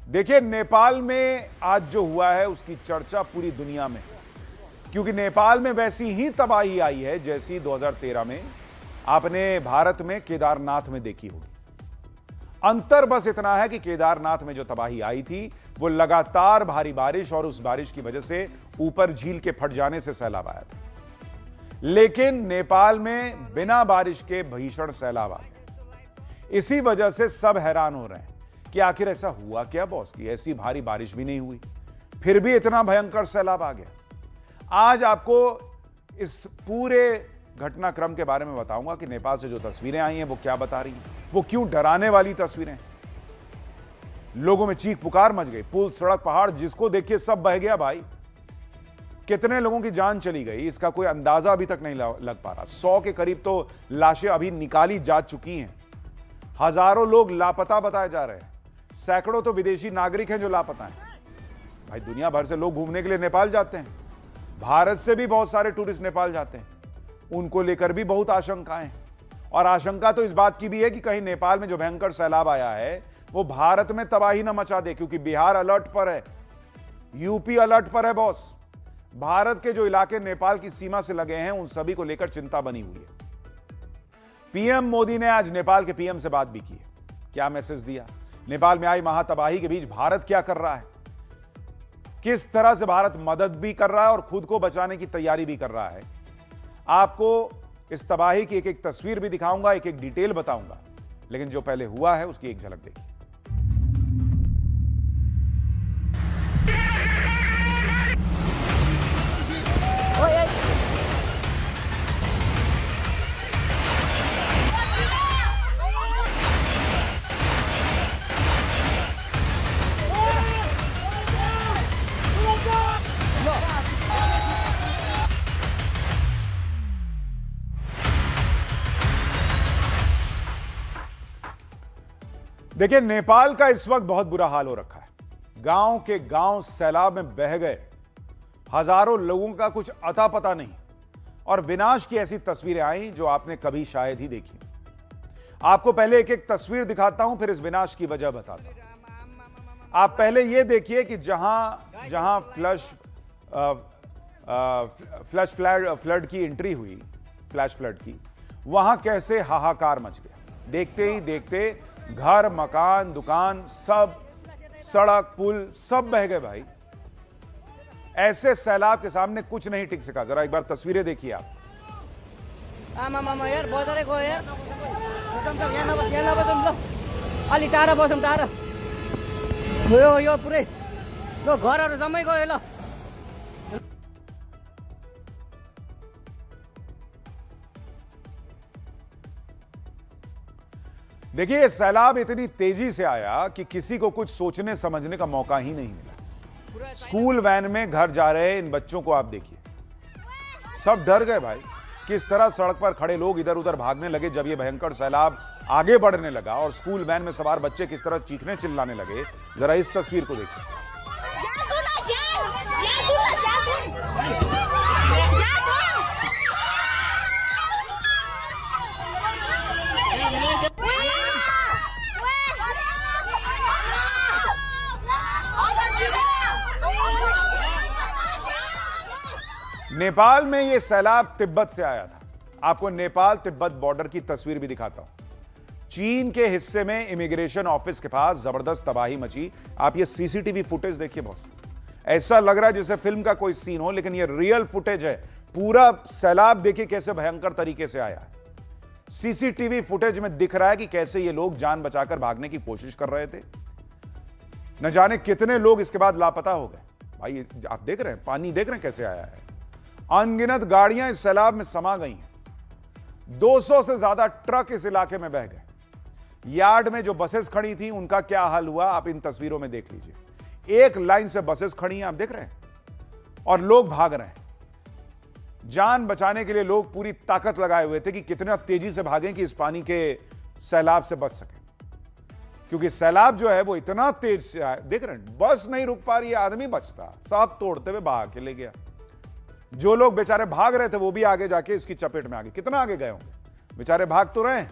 देखिए, नेपाल में आज जो हुआ है उसकी चर्चा पूरी दुनिया में, क्योंकि नेपाल में वैसी ही तबाही आई है जैसी 2013 में आपने भारत में केदारनाथ में देखी होगी। अंतर बस इतना है कि केदारनाथ में जो तबाही आई थी वो लगातार भारी बारिश और उस बारिश की वजह से ऊपर झील के फट जाने से सैलाब आया था, लेकिन नेपाल में बिना बारिश के भीषण सैलाब आ गया। इसी वजह से सब हैरान हो रहे हैं कि आखिर ऐसा हुआ क्या बॉस, की ऐसी भारी बारिश भी नहीं हुई, फिर भी इतना भयंकर सैलाब आ गया। आज आपको इस पूरे घटनाक्रम के बारे में बताऊंगा कि नेपाल से जो तस्वीरें आई हैं वो क्या बता रही हैं, वो क्यों डराने वाली तस्वीरें हैं। लोगों में चीख पुकार मच गई, पुल, सड़क, पहाड़, जिसको देखिए सब बह गया भाई। कितने लोगों की जान चली गई इसका कोई अंदाजा अभी तक नहीं लग पा रहा। 100 के करीब तो लाशें अभी निकाली जा चुकी हैं। हजारों लोग लापता बताए जा रहे हैं, सैकड़ों तो विदेशी नागरिक हैं जो लापता हैं। भाई दुनिया भर से लोग घूमने के लिए नेपाल जाते हैं, भारत से भी बहुत सारे टूरिस्ट नेपाल जाते हैं, उनको लेकर भी बहुत आशंकाएं हैं। और आशंका तो इस बात की भी है कि कहीं नेपाल में जो भयंकर सैलाब आया है वो भारत में तबाही न मचा दे, क्योंकि बिहार अलर्ट पर है, यूपी अलर्ट पर है बॉस। भारत के जो इलाके नेपाल की सीमा से लगे हैं उन सभी को लेकर चिंता बनी हुई है। पीएम मोदी ने आज नेपाल के पीएम से बात भी की है। क्या मैसेज दिया? नेपाल में आई महातबाही के बीच भारत क्या कर रहा है, किस तरह से भारत मदद भी कर रहा है और खुद को बचाने की तैयारी भी कर रहा है। आपको इस तबाही की एक एक तस्वीर भी दिखाऊंगा, एक एक डिटेल बताऊंगा, लेकिन जो पहले हुआ है उसकी एक झलक देखिए। देखिए, नेपाल का इस वक्त बहुत बुरा हाल हो रखा है। गांव के गांव सैलाब में बह गए, हजारों लोगों का कुछ अता पता नहीं, और विनाश की ऐसी तस्वीरें आई जो आपने कभी शायद ही देखी। आपको पहले एक एक तस्वीर दिखाता हूं, फिर इस विनाश की वजह बताता हूं। आप पहले यह देखिए कि जहां फ्लैश फ्लड की एंट्री हुई, फ्लैश फ्लड की, वहां कैसे हाहाकार मच गया। देखते ही देखते घर, मकान, दुकान, सब, सड़क, पुल सब बह गए भाई। ऐसे सैलाब के सामने कुछ नहीं टिक सका। जरा एक बार तस्वीरें देखिए आप। यार बजारे गयो यार, यहाँ नबसौँ ल, अलि टाढा बसौँ, टाढा यो पुरै यो घरहरू जम्मै गयो ल। देखिए, ये सैलाब इतनी तेजी से आया कि किसी को कुछ सोचने समझने का मौका ही नहीं मिला। स्कूल वैन में घर जा रहे इन बच्चों को आप देखिए, सब डर गए भाई। किस तरह सड़क पर खड़े लोग इधर उधर भागने लगे जब ये भयंकर सैलाब आगे बढ़ने लगा, और स्कूल वैन में सवार बच्चे किस तरह चीखने चिल्लाने लगे। जरा इस तस्वीर को देखिए। नेपाल में यह सैलाब तिब्बत से आया था। आपको नेपाल तिब्बत बॉर्डर की तस्वीर भी दिखाता हूं। चीन के हिस्से में इमिग्रेशन ऑफिस के पास जबरदस्त तबाही मची। आप ये सीसीटीवी फुटेज देखिए बॉस, ऐसा लग रहा है जैसे फिल्म का कोई सीन हो, लेकिन ये रियल फुटेज है। पूरा सैलाब देखिए कैसे भयंकर तरीके से आया है। सीसीटीवी फुटेज में दिख रहा है कि कैसे ये लोग जान बचाकर भागने की कोशिश कर रहे थे। न जाने कितने लोग इसके बाद लापता हो गए। भाई आप देख रहे हैं, पानी देख रहे हैं कैसे आया है। अनगिनत गाड़ियां इस सैलाब में समा गई हैं। 200 से ज्यादा ट्रक इस इलाके में बह गए। यार्ड में जो बसेस खड़ी थी उनका क्या हाल हुआ आप इन तस्वीरों में देख लीजिए। एक लाइन से बसेस खड़ी हैं, आप देख रहे हैं, और लोग भाग रहे हैं। जान बचाने के लिए लोग पूरी ताकत लगाए हुए थे कि कितना तेजी से भागें कि इस पानी के सैलाब से बच सके, क्योंकि सैलाब जो है वो इतना तेज से आया। देख रहे हैं, बस नहीं रुक पा रही है, आदमी बचता, सब तोड़ते हुए भाग के ले गया। जो लोग बेचारे भाग रहे थे वो भी आगे जाके इसकी चपेट में आ गए। कितना आगे गए होंगे, बेचारे भाग तो रहे हैं।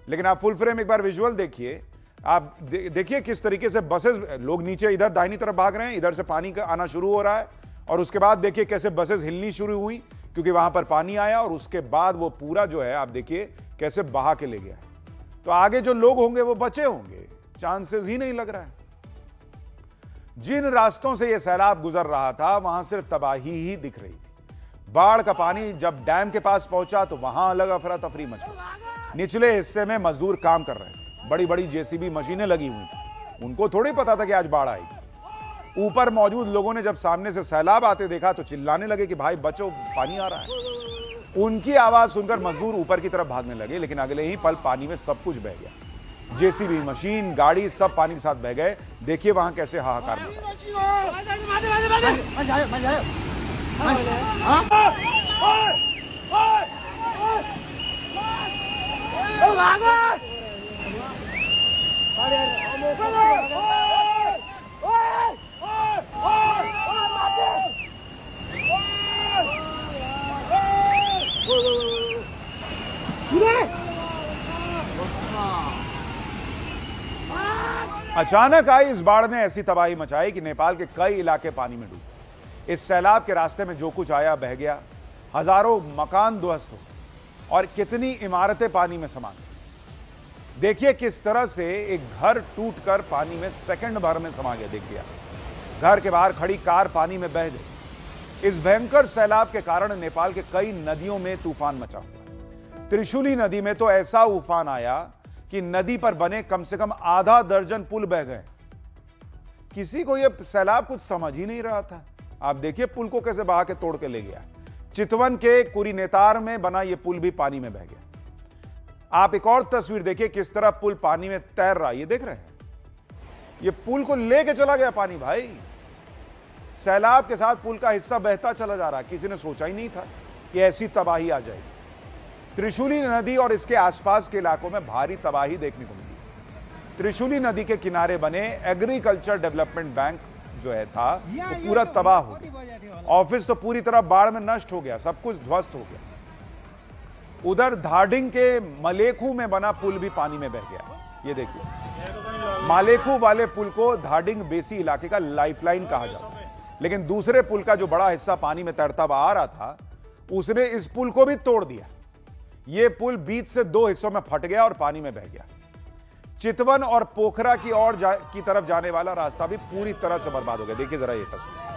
लेकिन आप फुल फ्रेम एक बार विजुअल देखिए, आप देखिए किस तरीके से बसेस, लोग नीचे इधर दाहिनी तरफ भाग रहे हैं, इधर से पानी का आना शुरू हो रहा है, और उसके बाद देखिए कैसे बसेस हिलनी शुरू हुई क्योंकि वहां पर पानी आया, और उसके बाद वो पूरा जो है आप देखिए कैसे बहा के ले गया। तो आगे जो लोग होंगे वो बचे होंगे, चांसेस ही नहीं लग रहा है। जिन रास्तों से यह सैलाब गुजर रहा था वहां सिर्फ तबाही ही दिख रही थी। बाढ़ का पानी जब डैम के पास पहुंचा तो वहां अलग अफरा तफरी मच गई। निचले हिस्से में मजदूर काम कर रहे थे, बड़ी बड़ी जेसीबी मशीनें लगी हुई थी, उनको थोड़ी पता था कि आज बाढ़ आएगी। ऊपर मौजूद लोगों ने जब सामने से सैलाब आते देखा तो चिल्लाने लगे कि भाई बचो, पानी आ रहा है। उनकी आवाज सुनकर मजदूर ऊपर की तरफ भागने लगे, लेकिन अगले ही पल पानी में सब कुछ बह गया। जेसीबी मशीन, गाड़ी सब पानी के साथ बह गए। देखिए वहां कैसे हाहाकार अचानक आई इस बाढ़ ने ऐसी तबाही मचाई कि नेपाल के कई इलाके पानी में डूबे। इस सैलाब के रास्ते में जो कुछ आया बह गया, हजारों मकान ध्वस्त हो और कितनी इमारतें पानी में समा गई। देखिए किस तरह से एक घर टूटकर पानी में सेकंड भर में समा गया। देखिए घर के बाहर खड़ी कार पानी में बह गई। इस भयंकर सैलाब के कारण नेपाल के कई नदियों में तूफान मचा हुआ। त्रिशूली नदी में तो ऐसा उफान आया कि नदी पर बने कम से कम आधा दर्जन पुल बह गए। किसी को यह सैलाब कुछ समझ ही नहीं रहा था। आप देखिए पुल को कैसे बहा के तोड़ के ले गया। चितवन के कुरीनेतार में बना यह पुल भी पानी में बह गया। आप एक और तस्वीर देखिए किस तरह पुल पानी में तैर रहा है। ये देख रहे हैं, ये पुल को लेके चला गया पानी। भाई सैलाब के साथ पुल का हिस्सा बहता चला जा रहा है। किसी ने सोचा ही नहीं था कि ऐसी तबाही आ जाएगी। त्रिशूली नदी और इसके आसपास के इलाकों में भारी तबाही देखने को मिली। त्रिशूली नदी के किनारे बने एग्रीकल्चर डेवलपमेंट बैंक जो है था वो पूरा तबाह हो गया। ऑफिस तो पूरी तरह बाढ़ में नष्ट हो गया, सब कुछ ध्वस्त हो गया। उधर धाडिंग के मलेखू में बना पुल भी पानी में बह गया। ये देखिए मालेखू वाले पुल को धाडिंग बेसी इलाके का लाइफलाइन कहा जाता है, लेकिन दूसरे पुल का जो बड़ा हिस्सा पानी में तैरता हुआ आ रहा था उसने इस पुल को भी तोड़ दिया। यह पुल बीच से दो हिस्सों में फट गया और पानी में बह गया। चितवन और पोखरा की तरफ जाने वाला रास्ता भी पूरी तरह से बर्बाद हो गया। देखिए जरा ये तस्वीर।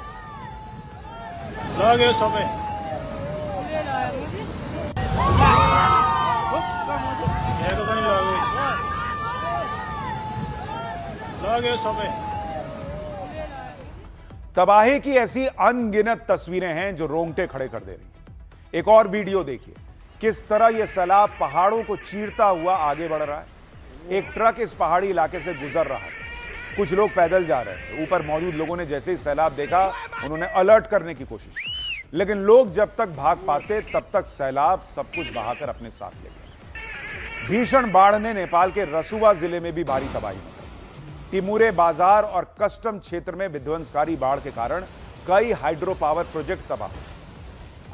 तबाही की ऐसी अनगिनत तस्वीरें हैं जो रोंगटे खड़े कर दे रही हैं। एक और वीडियो देखिए किस तरह यह सैलाब पहाड़ों को चीरता हुआ आगे बढ़ रहा है। एक ट्रक इस पहाड़ी इलाके से गुजर रहा था, कुछ लोग पैदल जा रहे थे। ऊपर मौजूद लोगों ने जैसे ही सैलाब देखा उन्होंने अलर्ट करने की कोशिश की, लेकिन लोग जब तक भाग पाते तब तक सैलाब सब कुछ बहाकर अपने साथ ले गया। भीषण बाढ़ ने नेपाल के रसुवा जिले में भी भारी तबाही मचाई। टिमुरे बाजार और कस्टम क्षेत्र में विध्वंसकारी बाढ़ के कारण कई हाइड्रो पावर प्रोजेक्ट तबाह हुए।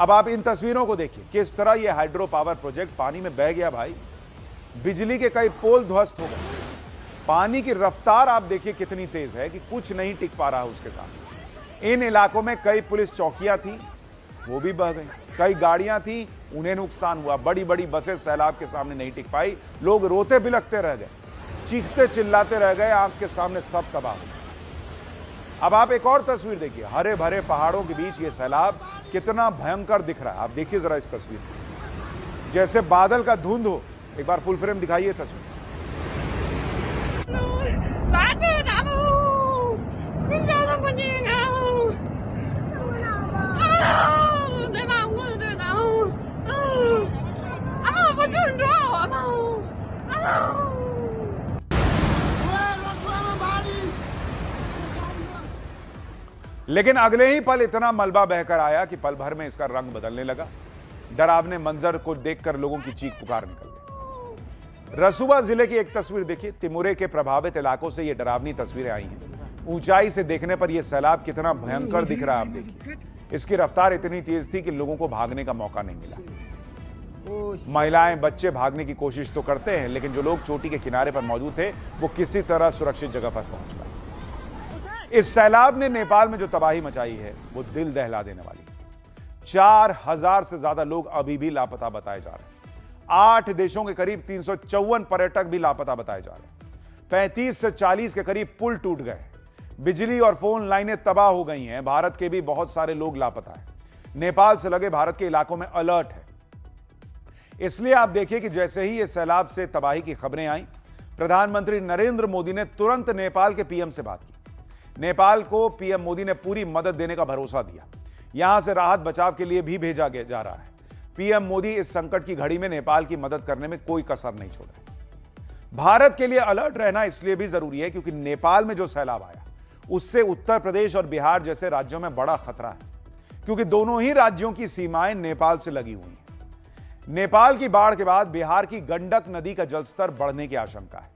अब आप इन तस्वीरों को देखिए किस तरह यह हाइड्रो पावर प्रोजेक्ट पानी में बह गया। भाई बिजली के कई पोल ध्वस्त हो गए। पानी की रफ्तार आप देखिए कितनी तेज है कि कुछ नहीं टिक पा रहा उसके साथ। इन इलाकों में कई पुलिस चौकियां थी, वो भी बह गई। कई गाड़ियां थी, उन्हें नुकसान हुआ। बड़ी बड़ी बसें सैलाब के सामने नहीं टिक पाई। लोग रोते बिलखते रह गए, चीखते चिल्लाते रह गए। आंख के सामने सब तबाह हो गया। अब आप एक और तस्वीर देखिए। हरे भरे पहाड़ों के बीच ये सैलाब कितना भयंकर दिख रहा है। आप देखिए जरा इस तस्वीर में, जैसे बादल का धुंध हो। एक बार फुल फ्रेम दिखाइए तस्वीर। लेकिन अगले ही पल इतना मलबा बहकर आया कि पल भर में इसका रंग बदलने लगा। डरावने मंजर को देखकर लोगों की चीख पुकार निकल गई। रसुवा जिले की एक तस्वीर देखिए। तिमुरे के प्रभावित इलाकों से ये डरावनी तस्वीरें आई हैं। ऊंचाई से देखने पर यह सैलाब कितना भयंकर दिख रहा है। आप देखिए इसकी रफ्तार इतनी तेज थी कि लोगों को भागने का मौका नहीं मिला। महिलाएं, बच्चे भागने की कोशिश तो करते हैं, लेकिन जो लोग चोटी के किनारे पर मौजूद थे वो किसी तरह सुरक्षित जगह पर पहुंच गए। इस सैलाब ने नेपाल में जो तबाही मचाई है वो दिल दहला देने वाली है। 4000 से ज्यादा लोग अभी भी लापता बताए जा रहे हैं। 8 देशों के करीब 354 पर्यटक भी लापता बताए जा रहे हैं। 35 से 40 के करीब पुल टूट गए। बिजली और फोन लाइनें तबाह हो गई हैं। भारत के भी बहुत सारे लोग लापता हैं। नेपाल से लगे भारत के इलाकों में अलर्ट है। इसलिए आप देखिए कि जैसे ही इस सैलाब से तबाही की खबरें आई, प्रधानमंत्री नरेंद्र मोदी ने तुरंत नेपाल के पीएम से बात की। नेपाल को पीएम मोदी ने पूरी मदद देने का भरोसा दिया। यहां से राहत बचाव के लिए भी भेजा जा रहा है। पीएम मोदी इस संकट की घड़ी में नेपाल की मदद करने में कोई कसर नहीं छोड़ रहे। भारत के लिए अलर्ट रहना इसलिए भी जरूरी है क्योंकि नेपाल में जो सैलाब आया उससे उत्तर प्रदेश और बिहार जैसे राज्यों में बड़ा खतरा है, क्योंकि दोनों ही राज्यों की सीमाएं नेपाल से लगी हुई हैं। नेपाल की बाढ़ के बाद बिहार की गंडक नदी का जलस्तर बढ़ने की आशंका है।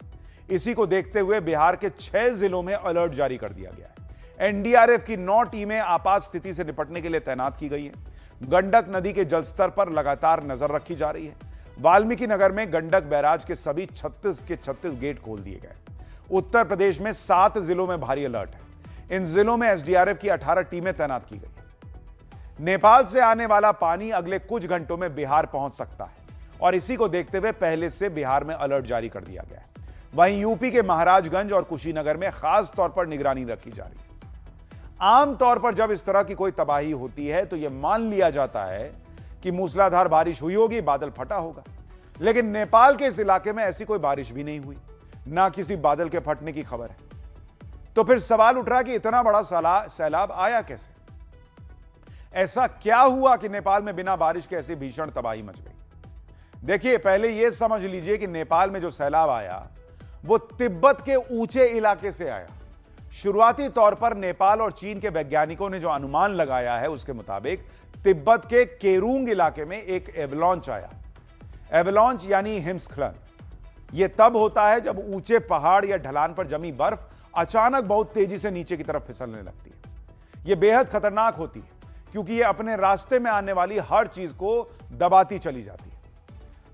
इसी को देखते हुए बिहार के 6 जिलों में अलर्ट जारी कर दिया गया है। एनडीआरएफ की 9 टीमें आपात स्थिति से निपटने के लिए तैनात की गई हैं। गंडक नदी के जलस्तर पर लगातार नजर रखी जा रही है। वाल्मीकि नगर में गंडक बैराज के सभी 36 गेट खोल दिए गए। उत्तर प्रदेश में 7 जिलों में भारी अलर्ट है। इन जिलों में एसडीआरएफ की 18 टीमें तैनात की गई। नेपाल से आने वाला पानी अगले कुछ घंटों में बिहार पहुंच सकता है और इसी को देखते हुए पहले से बिहार में अलर्ट जारी कर दिया गया है। वहीं यूपी के महाराजगंज और कुशीनगर में खास तौर पर निगरानी रखी जा रही है। आमतौर पर जब इस तरह की कोई तबाही होती है तो यह मान लिया जाता है कि मूसलाधार बारिश हुई होगी, बादल फटा होगा, लेकिन नेपाल के इस इलाके में ऐसी कोई बारिश भी नहीं हुई, ना किसी बादल के फटने की खबर है। तो फिर सवाल उठ रहा कि इतना बड़ा सैलाब आया कैसे? ऐसा क्या हुआ कि नेपाल में बिना बारिश के ऐसी भीषण तबाही मच गई? देखिए, पहले यह समझ लीजिए कि नेपाल में जो सैलाब आया वो तिब्बत के ऊंचे इलाके से आया। शुरुआती तौर पर नेपाल और चीन के वैज्ञानिकों ने जो अनुमान लगाया है उसके मुताबिक तिब्बत के केरूंग इलाके में एक एवलांच आया। एवलांच यानी हिमस्खलन। यह तब होता है जब ऊंचे पहाड़ या ढलान पर जमी बर्फ अचानक बहुत तेजी से नीचे की तरफ फिसलने लगती है। यह बेहद खतरनाक होती है क्योंकि यह अपने रास्ते में आने वाली हर चीज को दबाती चली जाती है।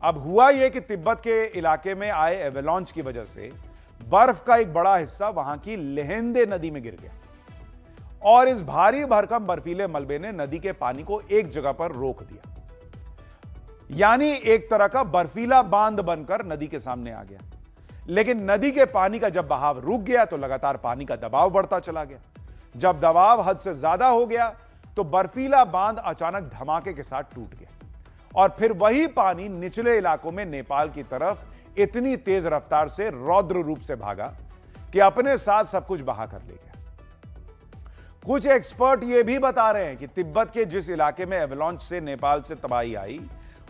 अब हुआ यह कि तिब्बत के इलाके में आए एवलांच की वजह से बर्फ का एक बड़ा हिस्सा वहां की लेहेंदे नदी में गिर गया और इस भारी भरकम बर्फीले मलबे ने नदी के पानी को एक जगह पर रोक दिया, यानी एक तरह का बर्फीला बांध बनकर नदी के सामने आ गया। लेकिन नदी के पानी का जब बहाव रुक गया तो लगातार पानी का दबाव बढ़ता चला गया। जब दबाव हद से ज्यादा हो गया तो बर्फीला बांध अचानक धमाके के साथ टूट गया और फिर वही पानी निचले इलाकों में नेपाल की तरफ इतनी तेज रफ्तार से रौद्र रूप से भागा कि अपने साथ सब कुछ बहा कर ले गया। कुछ एक्सपर्ट यह भी बता रहे हैं कि तिब्बत के जिस इलाके में एवलांच से नेपाल से तबाही आई,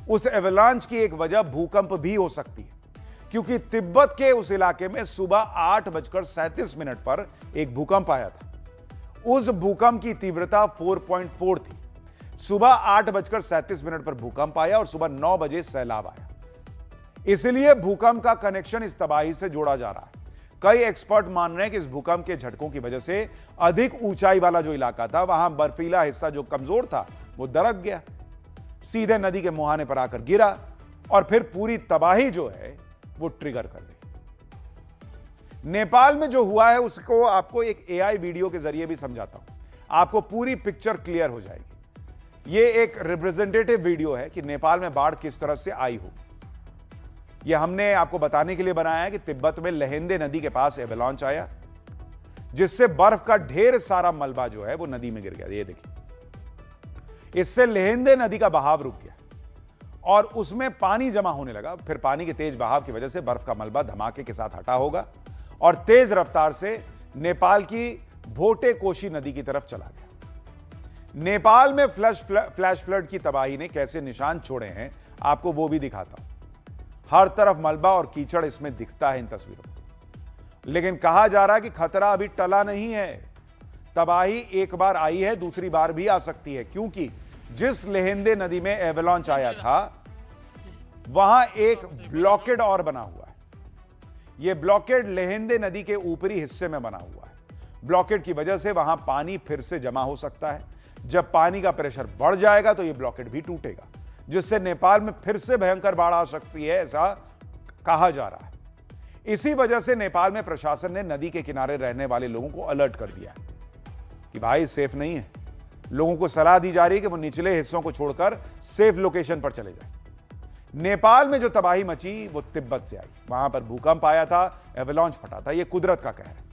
उस एवलांच की एक वजह भूकंप भी हो सकती है, क्योंकि तिब्बत के उस इलाके में सुबह 8:37 पर एक भूकंप आया था। उस भूकंप की तीव्रता 4.4 थी। सुबह 8:37 पर भूकंप आया और सुबह 9 बजे सैलाब आया। इसलिए भूकंप का कनेक्शन इस तबाही से जोड़ा जा रहा है। कई एक्सपर्ट मान रहे हैं कि इस भूकंप के झटकों की वजह से अधिक ऊंचाई वाला जो इलाका था वहां बर्फीला हिस्सा जो कमजोर था वो दरक गया, सीधे नदी के मुहाने पर आकर गिरा और फिर पूरी तबाही जो है वो ट्रिगर कर गई। नेपाल में जो हुआ है उसको आपको एक एआई वीडियो के जरिए भी समझाता हूं, आपको पूरी पिक्चर क्लियर हो जाएगी। ये एक रिप्रेजेंटेटिव वीडियो है कि नेपाल में बाढ़ किस तरह से आई हो। यह हमने आपको बताने के लिए बनाया है कि तिब्बत में लेहेंदे नदी के पास एवलांच आया, जिससे बर्फ का ढेर सारा मलबा जो है वो नदी में गिर गया। ये देखिए, इससे लेहेंदे नदी का बहाव रुक गया और उसमें पानी जमा होने लगा। फिर पानी के तेज बहाव की वजह से बर्फ का मलबा धमाके के साथ हटा होगा और तेज रफ्तार से नेपाल की भोटे कोशी नदी की तरफ चला गया। नेपाल में फ्लैश फ्लड की तबाही ने कैसे निशान छोड़े हैं आपको वो भी दिखाता हूं। हर तरफ मलबा और कीचड़ इसमें दिखता है इन तस्वीरों में। लेकिन कहा जा रहा है कि खतरा अभी टला नहीं है। तबाही एक बार आई है, दूसरी बार भी आ सकती है, क्योंकि जिस लेहेंदे नदी में एवलांच आया था वहां एक ब्लॉकेड और बना हुआ है। यह ब्लॉकेड लेहेंदे नदी के ऊपरी हिस्से में बना हुआ है। ब्लॉकेड की वजह से वहां पानी फिर से जमा हो सकता है। जब पानी का प्रेशर बढ़ जाएगा तो यह ब्लॉकेड भी टूटेगा, जिससे नेपाल में फिर से भयंकर बाढ़ आ सकती है, ऐसा कहा जा रहा है। इसी वजह से नेपाल में प्रशासन ने नदी के किनारे रहने वाले लोगों को अलर्ट कर दिया है कि भाई सेफ नहीं है। लोगों को सलाह दी जा रही है कि वो निचले हिस्सों को छोड़कर सेफ लोकेशन पर चले जाएं। नेपाल में जो तबाही मची वो तिब्बत से आई। वहां पर भूकंप आया था, एवलांच फटा था। यह कुदरत का कहर है।